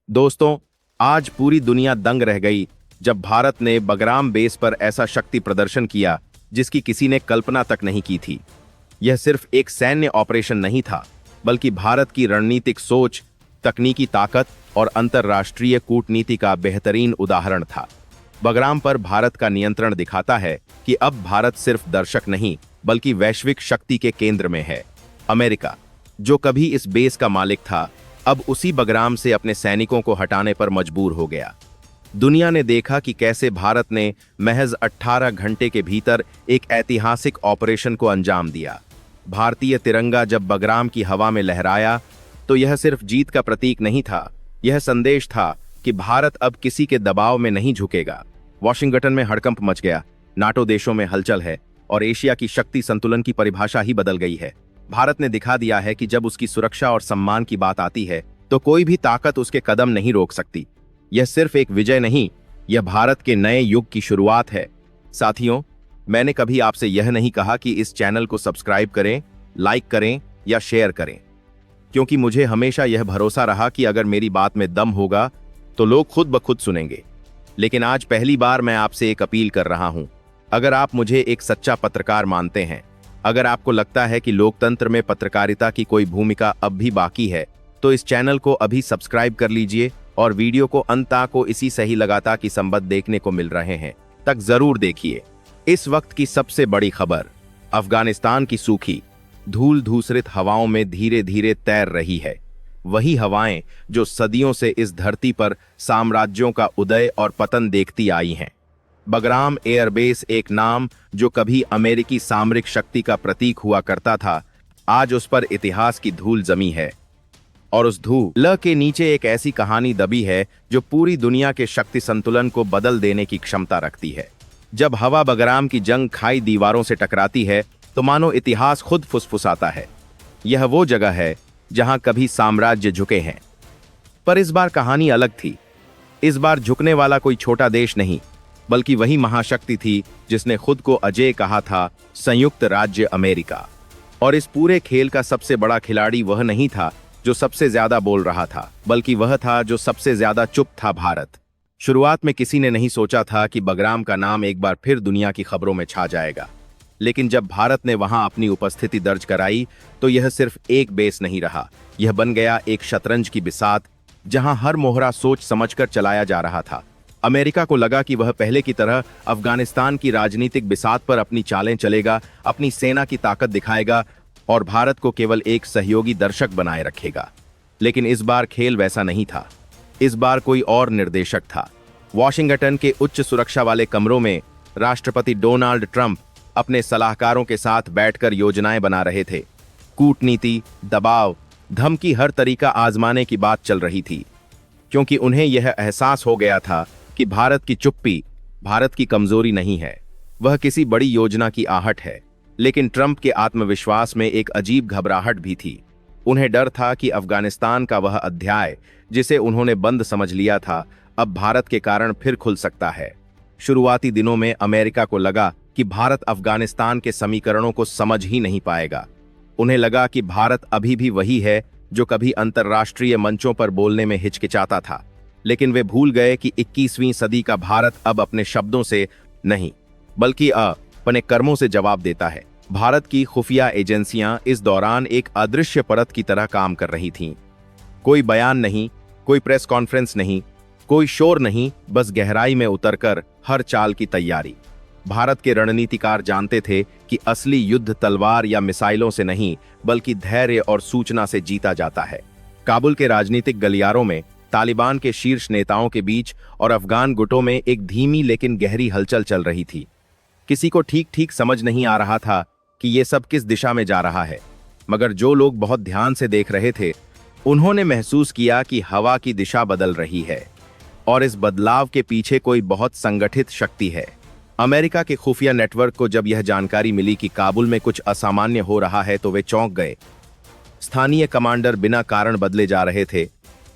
दोस्तों, आज पूरी दुनिया दंग रह गई जब भारत ने बगराम बेस पर ऐसा शक्ति प्रदर्शन किया जिसकी किसी ने कल्पना तक नहीं की थी। यह सिर्फ एक सैन्य ऑपरेशन नहीं था, बल्कि भारत की रणनीतिक सोच, तकनीकी ताकत और अंतर्राष्ट्रीय कूटनीति का बेहतरीन उदाहरण था। बगराम पर भारत का नियंत्रण दिखाता है कि अब भारत सिर्फ दर्शक नहीं, बल्कि वैश्विक शक्ति के केंद्र में है। अमेरिका, जो कभी इस बेस का मालिक था, अब उसी बगराम से अपने सैनिकों को हटाने पर मजबूर हो गया। दुनिया ने देखा कि कैसे भारत ने महज 18 घंटे के भीतर एक ऐतिहासिक ऑपरेशन को अंजाम दिया। भारतीय तिरंगा जब बगराम की हवा में लहराया तो यह सिर्फ जीत का प्रतीक नहीं था, यह संदेश था कि भारत अब किसी के दबाव में नहीं झुकेगा। वॉशिंगटन में हड़कंप मच गया, नाटो देशों में हलचल है और एशिया की शक्ति संतुलन की परिभाषा ही बदल गई है। भारत ने दिखा दिया है कि जब उसकी सुरक्षा और सम्मान की बात आती है तो कोई भी ताकत उसके कदम नहीं रोक सकती। यह सिर्फ एक विजय नहीं, यह भारत के नए युग की शुरुआत है। साथियों, मैंने कभी आपसे यह नहीं कहा कि इस चैनल को सब्सक्राइब करें, लाइक करें या शेयर करें, क्योंकि मुझे हमेशा यह भरोसा रहा कि अगर मेरी बात में दम होगा तो लोग खुद ब खुद सुनेंगे। लेकिन आज पहली बार मैं आपसे एक अपील कर रहा हूं। अगर आप मुझे एक सच्चा पत्रकार मानते हैं, अगर आपको लगता है कि लोकतंत्र में पत्रकारिता की कोई भूमिका अब भी बाकी है, तो इस चैनल को अभी सब्सक्राइब कर लीजिए और वीडियो को अंत को इसी सही लगातार की संबंध देखने को मिल रहे हैं तक जरूर देखिए। इस वक्त की सबसे बड़ी खबर, अफगानिस्तान की सूखी, धूल धूसरित हवाओं में धीरे धीरे तैर रही है। वही हवाएं जो सदियों से इस धरती पर साम्राज्यों का उदय और पतन देखती आई हैं। बगराम एयरबेस, एक नाम जो कभी अमेरिकी सामरिक शक्ति का प्रतीक हुआ करता था, आज उस पर इतिहास की धूल जमी है। और उस धूल के नीचे एक ऐसी कहानी दबी है जो पूरी दुनिया के शक्ति संतुलन को बदल देने की क्षमता रखती है। जब हवा बगराम की जंग खाई दीवारों से टकराती है तो मानो इतिहास खुद फुसफुसाता है। यह वो जगह है जहां कभी साम्राज्य झुके हैं, पर इस बार कहानी अलग थी। इस बार झुकने वाला कोई छोटा देश नहीं, बल्कि वही महाशक्ति थी जिसने खुद को अजेय कहा था, संयुक्त राज्य अमेरिका। और इस पूरे खेल का सबसे बड़ा खिलाड़ी वह नहीं था जो सबसे ज्यादा बोल रहा था, बल्कि वह था जो सबसे ज्यादा चुप था, भारत। शुरुआत में किसी ने नहीं सोचा था कि बगराम का नाम एक बार फिर दुनिया की खबरों में छा जाएगा। लेकिन जब भारत ने वहां अपनी उपस्थिति दर्ज कराई तो यह सिर्फ एक बेस नहीं रहा, यह बन गया एक शतरंज की बिसात जहां हर मोहरा सोच समझकर चलाया जा रहा था। अमेरिका को लगा कि वह पहले की तरह अफगानिस्तान की राजनीतिक बिसात पर अपनी चालें चलेगा, अपनी सेना की ताकत दिखाएगा और भारत को केवल एक सहयोगी दर्शक बनाए रखेगा। लेकिन इस बार खेल वैसा नहीं था। इस बार कोई और निर्देशक था। वॉशिंगटन के उच्च सुरक्षा वाले कमरों में राष्ट्रपति डोनाल्ड ट्रंप अपने सलाहकारों के साथ बैठकर योजनाएं बना रहे थे। कूटनीति, दबाव, धमकी, हर तरीका आजमाने की बात चल रही थी, क्योंकि उन्हें यह एहसास हो गया था कि भारत की चुप्पी भारत की कमजोरी नहीं है, वह किसी बड़ी योजना की आहट है। लेकिन ट्रंप के आत्मविश्वास में एक अजीब घबराहट भी थी। उन्हें डर था कि अफगानिस्तान का वह अध्याय जिसे उन्होंने बंद समझ लिया था, अब भारत के कारण फिर खुल सकता है। शुरुआती दिनों में अमेरिका को लगा कि भारत अफगानिस्तान के समीकरणों को समझ ही नहीं पाएगा। उन्हें लगा कि भारत अभी भी वही है जो कभी अंतर्राष्ट्रीय मंचों पर बोलने में हिचकिचाता था। लेकिन वे भूल गए कि 21वीं सदी का भारत अब अपने शब्दों से नहीं, बल्कि अपने कर्मों से जवाब देता है। भारत की खुफिया एजेंसियां इस दौरान एक अदृश्य परत की तरह काम कर रही थीं। कोई बयान नहीं, कोई प्रेस कॉन्फ्रेंस नहीं, कोई शोर नहीं, बस गहराई में उतरकर हर चाल की तैयारी। भारत के रणनीतिकार जानते थे कि असली युद्ध तलवार या मिसाइलों से नहीं, बल्कि धैर्य और सूचना से जीता जाता है। काबुल के राजनीतिक गलियारों में तालिबान के शीर्ष नेताओं के बीच और अफगान गुटों में एक धीमी लेकिन गहरी हलचल चल रही थी। किसी को ठीक ठीक समझ नहीं आ रहा था कि ये सब किस दिशा में जा रहा है, मगर जो लोग बहुत ध्यान से देख रहे थे उन्होंने महसूस किया कि हवा की दिशा बदल रही है और इस बदलाव के पीछे कोई बहुत संगठित शक्ति है। अमेरिका के खुफिया नेटवर्क को जब यह जानकारी मिली कि काबुल में कुछ असामान्य हो रहा है तो वे चौंक गए। स्थानीय कमांडर बिना कारण बदले जा रहे थे।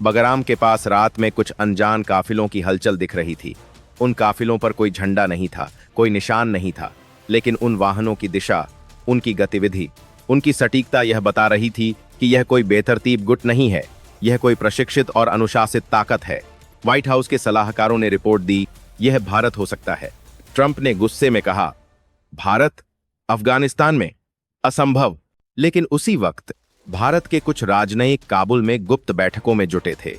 बगराम के पास रात में कुछ अनजान काफिलों की हलचल दिख रही थी। उन काफिलों पर कोई झंडा नहीं था, कोई निशान नहीं था, लेकिन उन वाहनों की दिशा, उनकी गतिविधि, उनकी सटीकता यह बता रही थी कि यह कोई बेतरतीब गुट नहीं है, यह कोई प्रशिक्षित और अनुशासित ताकत है। व्हाइट हाउस के सलाहकारों ने रिपोर्ट दी, यह भारत हो सकता है। ट्रंप ने गुस्से में कहा, भारत अफगानिस्तान में? असंभव। लेकिन उसी वक्त भारत के कुछ राजनयिक काबुल में गुप्त बैठकों में जुटे थे।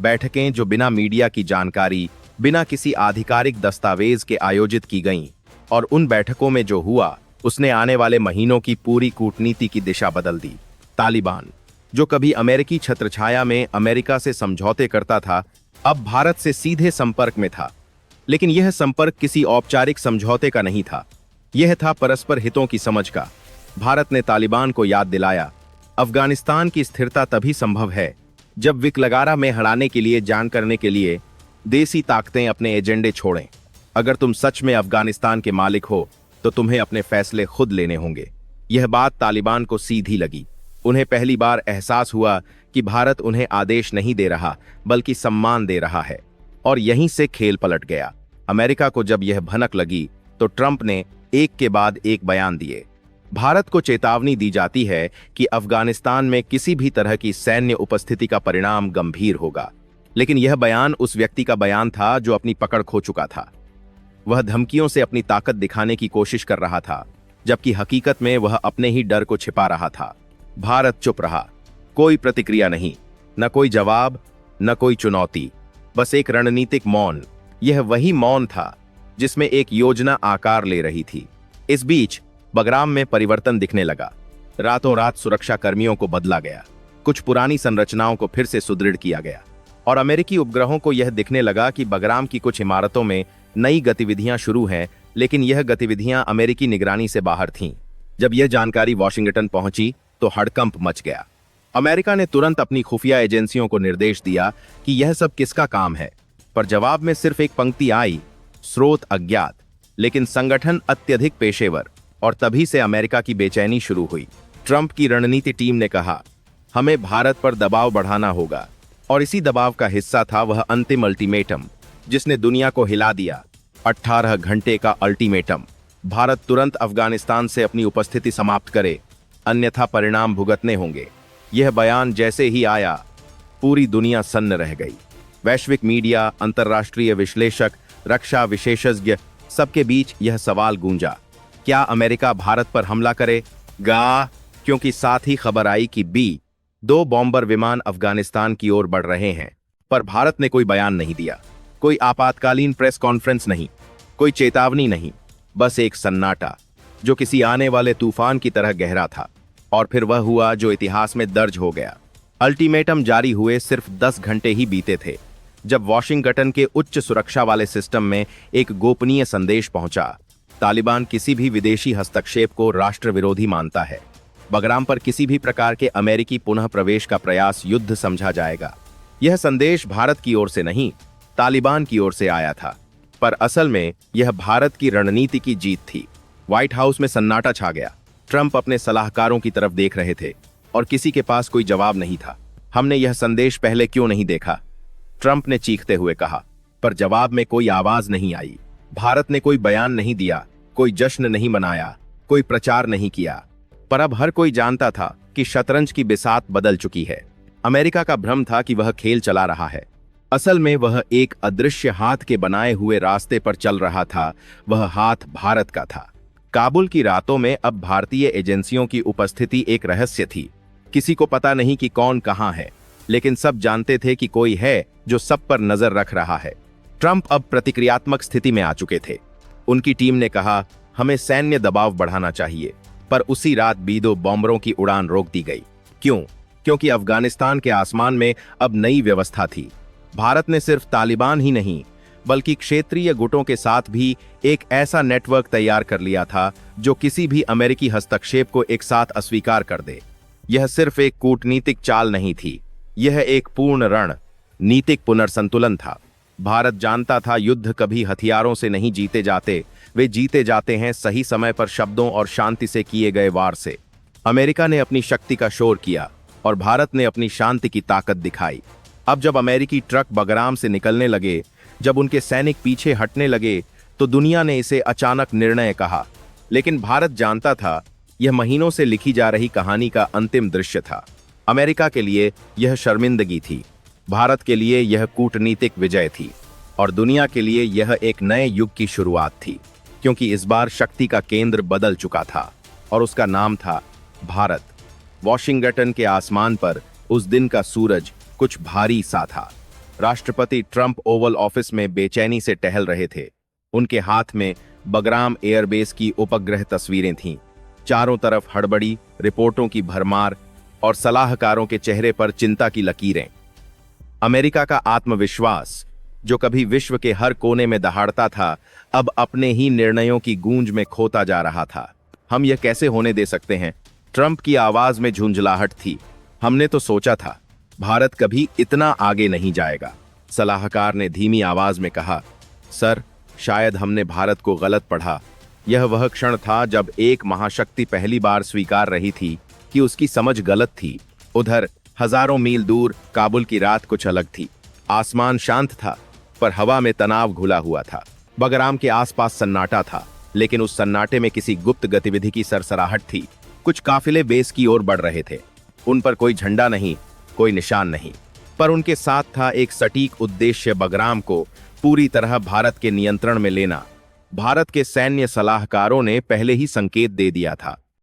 बैठकें जो बिना मीडिया की जानकारी, बिना किसी आधिकारिक दस्तावेज के आयोजित की गईं, और उन बैठकों में जो हुआ उसने आने वाले महीनों की पूरी कूटनीति की दिशा बदल दी। तालिबान, जो कभी अमेरिकी छत्रछाया में अमेरिका से समझौते करता था, अब भारत से सीधे संपर्क में था। लेकिन यह संपर्क किसी औपचारिक समझौते का नहीं था, यह था परस्पर हितों की समझ का। भारत ने तालिबान को याद दिलाया, अफगानिस्तान की स्थिरता तभी संभव है जब विकलगारा में हराने के लिए जान करने के लिए देसी ताकतें अपने एजेंडे छोड़ें। अगर तुम सच में अफगानिस्तान के मालिक हो तो तुम्हें अपने फैसले खुद लेने होंगे। यह बात तालिबान को सीधी लगी। उन्हें पहली बार एहसास हुआ कि भारत उन्हें आदेश नहीं दे रहा बल्कि सम्मान दे रहा है, और यहीं से खेल पलट गया। अमेरिका को जब यह भनक लगी तो ट्रंप ने एक के बाद एक बयान दिए। भारत को चेतावनी दी जाती है कि अफगानिस्तान में किसी भी तरह की सैन्य उपस्थिति का परिणाम गंभीर होगा। लेकिन यह बयान उस व्यक्ति का बयान था जो अपनी पकड़ खो चुका था। वह धमकियों से अपनी ताकत दिखाने की कोशिश कर रहा था, जबकि हकीकत में वह अपने ही डर को छिपा रहा था। भारत चुप रहा, कोई प्रतिक्रिया नहीं, न कोई जवाब, न कोई चुनौती, बस एक रणनीतिक मौन। यह वही मौन था जिसमें एक योजना आकार ले रही थी। इस बीच बगराम में परिवर्तन दिखने लगा। रातों रात सुरक्षा कर्मियों को बदला गया, कुछ पुरानी संरचनाओं को फिर से सुदृढ़ किया गया, और अमेरिकी उपग्रहों को यह दिखने लगा कि बगराम की कुछ इमारतों में नई गतिविधियां शुरू हैं, लेकिन यह गतिविधियां अमेरिकी निगरानी से बाहर थीं। जब यह जानकारी वॉशिंगटन पहुंची तो हड़कंप मच गया। अमेरिका ने तुरंत अपनी खुफिया एजेंसियों को निर्देश दिया कि यह सब किसका काम है, पर जवाब में सिर्फ एक पंक्ति आई, स्रोत अज्ञात, लेकिन संगठन अत्यधिक पेशेवर। और तभी से अमेरिका की बेचैनी शुरू हुई। ट्रंप की रणनीति टीम ने कहा, हमें भारत पर दबाव बढ़ाना होगा, और इसी दबाव का हिस्सा था वह अंतिम अल्टीमेटम जिसने दुनिया को हिला दिया। 18 घंटे का अल्टीमेटम, भारत तुरंत अफगानिस्तान से अपनी उपस्थिति समाप्त करे, अन्यथा परिणाम भुगतने होंगे। यह बयान जैसे ही आया, पूरी दुनिया सन्न रह गई। वैश्विक मीडिया, अंतर्राष्ट्रीय विश्लेषक, रक्षा विशेषज्ञ, सबके बीच यह सवाल गूंजा, क्या अमेरिका भारत पर हमला करेगा? क्योंकि साथ ही खबर आई कि B-2 बॉम्बर विमान अफगानिस्तान की ओर बढ़ रहे हैं। पर भारत ने कोई बयान नहीं दिया, कोई आपातकालीन प्रेस कॉन्फ्रेंस नहीं, कोई चेतावनी नहीं, बस एक सन्नाटा जो किसी आने वाले तूफान की तरह गहरा था। और फिर वह हुआ जो इतिहास में दर्ज हो गया। अल्टीमेटम जारी हुए सिर्फ 10 घंटे ही बीते थे जब वॉशिंगटन के उच्च सुरक्षा वाले सिस्टम में एक गोपनीय संदेश पहुंचा। तालिबान किसी भी विदेशी हस्तक्षेप को राष्ट्र विरोधी मानता है। बगराम पर किसी भी प्रकार के अमेरिकी पुनः प्रवेश का प्रयास युद्ध समझा जाएगा। यह संदेश भारत की ओर से नहीं, तालिबान की ओर से आया था, पर असल में यह भारत की रणनीति की जीत थी। व्हाइट हाउस में सन्नाटा छा गया। ट्रंप अपने सलाहकारों की तरफ देख रहे थे और किसी के पास कोई जवाब नहीं था। हमने यह संदेश पहले क्यों नहीं देखा? ट्रंप ने चीखते हुए कहा, पर जवाब में कोई आवाज नहीं आई। भारत ने कोई बयान नहीं दिया, कोई जश्न नहीं मनाया, कोई प्रचार नहीं किया। पर अब हर कोई जानता था कि शतरंज की बिसात बदल चुकी है। अमेरिका का भ्रम था कि वह खेल चला रहा है, असल में वह एक अदृश्य हाथ के बनाए हुए रास्ते पर चल रहा था। वह हाथ भारत का था। काबुल की रातों में अब भारतीय एजेंसियों की उपस्थिति एक रहस्य थी। किसी को पता नहीं कि कौन कहां है, लेकिन सब जानते थे कि कोई है जो सब पर नजर रख रहा है। ट्रंप अब प्रतिक्रियात्मक स्थिति में आ चुके थे। उनकी टीम ने कहा, हमें सैन्य दबाव बढ़ाना चाहिए, पर उसी रात B-2 बॉम्बरों की उड़ान रोक दी गई। क्यों? क्योंकि अफगानिस्तान के आसमान में अब नई व्यवस्था थी। भारत ने सिर्फ तालिबान ही नहीं, बल्कि क्षेत्रीय गुटों के साथ भी एक ऐसा नेटवर्क तैयार कर लिया था जो किसी भी अमेरिकी हस्तक्षेप को एक साथ अस्वीकार कर दे। यह सिर्फ एक कूटनीतिक चाल नहीं थी, यह एक पूर्ण रणनीतिक पुनर्संतुलन था। भारत जानता था युद्ध कभी हथियारों से नहीं जीते जाते, वे जीते जाते हैं सही समय पर शब्दों और शांति से किए गए वार से। अमेरिका ने अपनी शक्ति का शोर किया और भारत ने अपनी शांति की ताकत दिखाई। अब जब अमेरिकी ट्रक बगराम से निकलने लगे, जब उनके सैनिक पीछे हटने लगे, तो दुनिया ने इसे अचानक निर्णय कहा। लेकिन भारत जानता था यह महीनों से लिखी जा रही कहानी का अंतिम दृश्य था। अमेरिका के लिए यह शर्मिंदगी थी, भारत के लिए यह कूटनीतिक विजय थी और दुनिया के लिए यह एक नए युग की शुरुआत थी, क्योंकि इस बार शक्ति का केंद्र बदल चुका था और उसका नाम था भारत। वॉशिंगटन के आसमान पर उस दिन का सूरज कुछ भारी सा था। राष्ट्रपति ट्रंप ओवल ऑफिस में बेचैनी से टहल रहे थे। उनके हाथ में बगराम एयरबेस की उपग्रह तस्वीरें थीं। चारों तरफ हड़बड़ी, रिपोर्टों की भरमार और सलाहकारों के चेहरे पर चिंता की लकीरें। अमेरिका का आत्मविश्वास, जो कभी विश्व के हर कोने में दहाड़ता था, अब अपने ही निर्णयों की गूंज में खोता जा रहा था। हम यह कैसे होने दे सकते हैं? ट्रंप की आवाज में झुंझलाहट थी। हमने तो सोचा था भारत कभी इतना आगे नहीं जाएगा। सलाहकार ने धीमी आवाज में कहा, सर, शायद हमने भारत को गलत पढ़ा। यह वह क्षण था जब एक महाशक्ति पहली बार स्वीकार रही थी कि उसकी समझ गलत थी। उधर हजारों मील दूर काबुल की रात कुछ अलग थी। आसमान शांत था, पर हवा में तनाव घुला हुआ था। बगराम के आसपास सन्नाटा था, लेकिन उस सन्नाटे में किसी गुप्त गतिविधि की सरसराहट थी। कुछ काफिले बेस की ओर बढ़ रहे थे। उन पर कोई झंडा नहीं, कोई निशान नहीं, पर उनके साथ था एक सटीक उद्देश्य, बगराम को पूरी तरह भारत के नियंत्रण में लेना। भारत के सैन्य सलाहकारों ने पहले ही संकेत दे दिया था